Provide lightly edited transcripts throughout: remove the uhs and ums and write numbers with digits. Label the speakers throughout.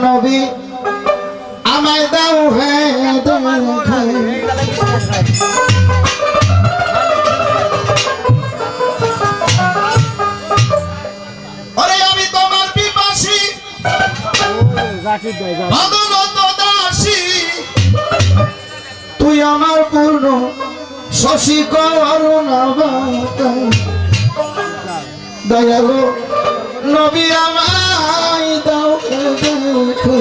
Speaker 1: নবী আমায় দাও হে আরে আমি তোমার পিপাসী ভাগবত দাসী তুই আমার পূর্ণ শশী করুণা দয়ালু নবী আমায় দাও দেখো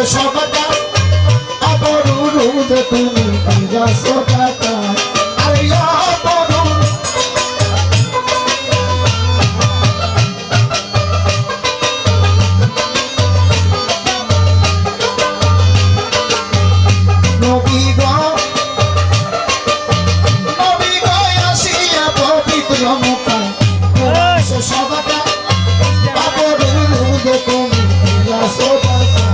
Speaker 1: সবটা অপরুদ তুমি সবটা আরে অপরুদ নবী গো আসিয়া পবিত্র মুখায় সবটা অপরুদ তুমি সবটা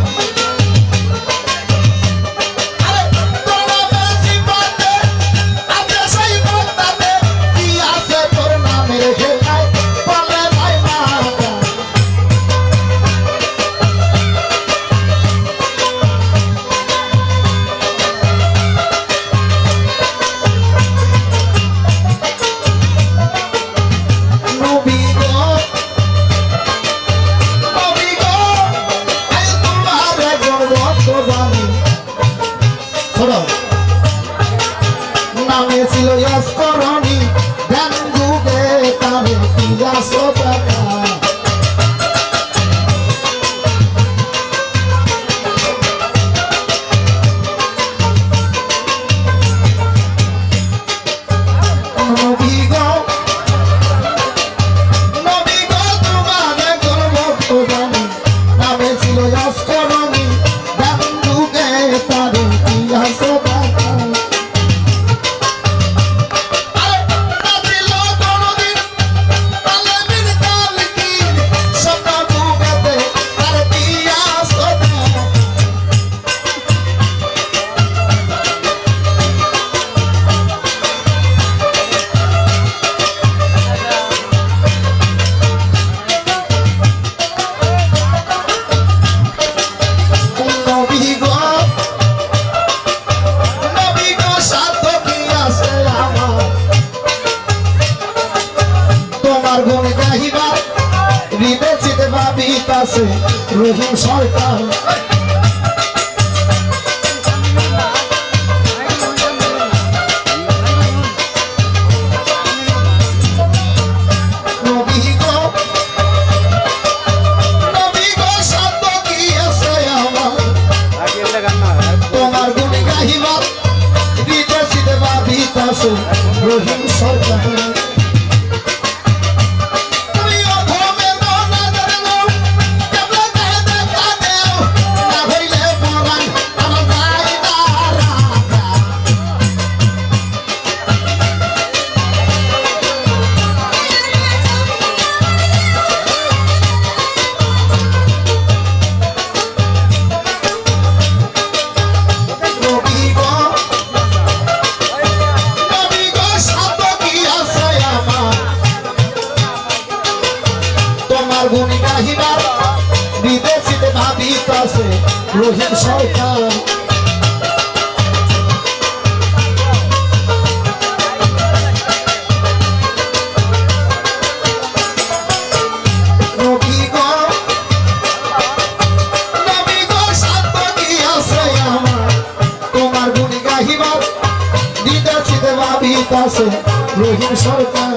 Speaker 1: নামে ছিল ইয়াসকরণী ধ্যান যুগে তারে পিয়াসতা নবী গো তোমার গর্ব জানি নামে ছিল ইয়াসকরণী ধ্যান যুগে তারে পিয়াসতা রহিম সরকার নবী গো সাধ্য কি আছে আমার তোমার গুণ গাহিবার বিদেশিতে ভাবিতাছে রহিম সরকার গুণী গাহিবার বিদেশিতে ভাবিতাছে রহিম সরকার নবী গো সাধ্য কি আছে আমার তোমার গুণী গাহিবার নাহিবার বিদেশিতে ভাবিতাছে রহিম সরকার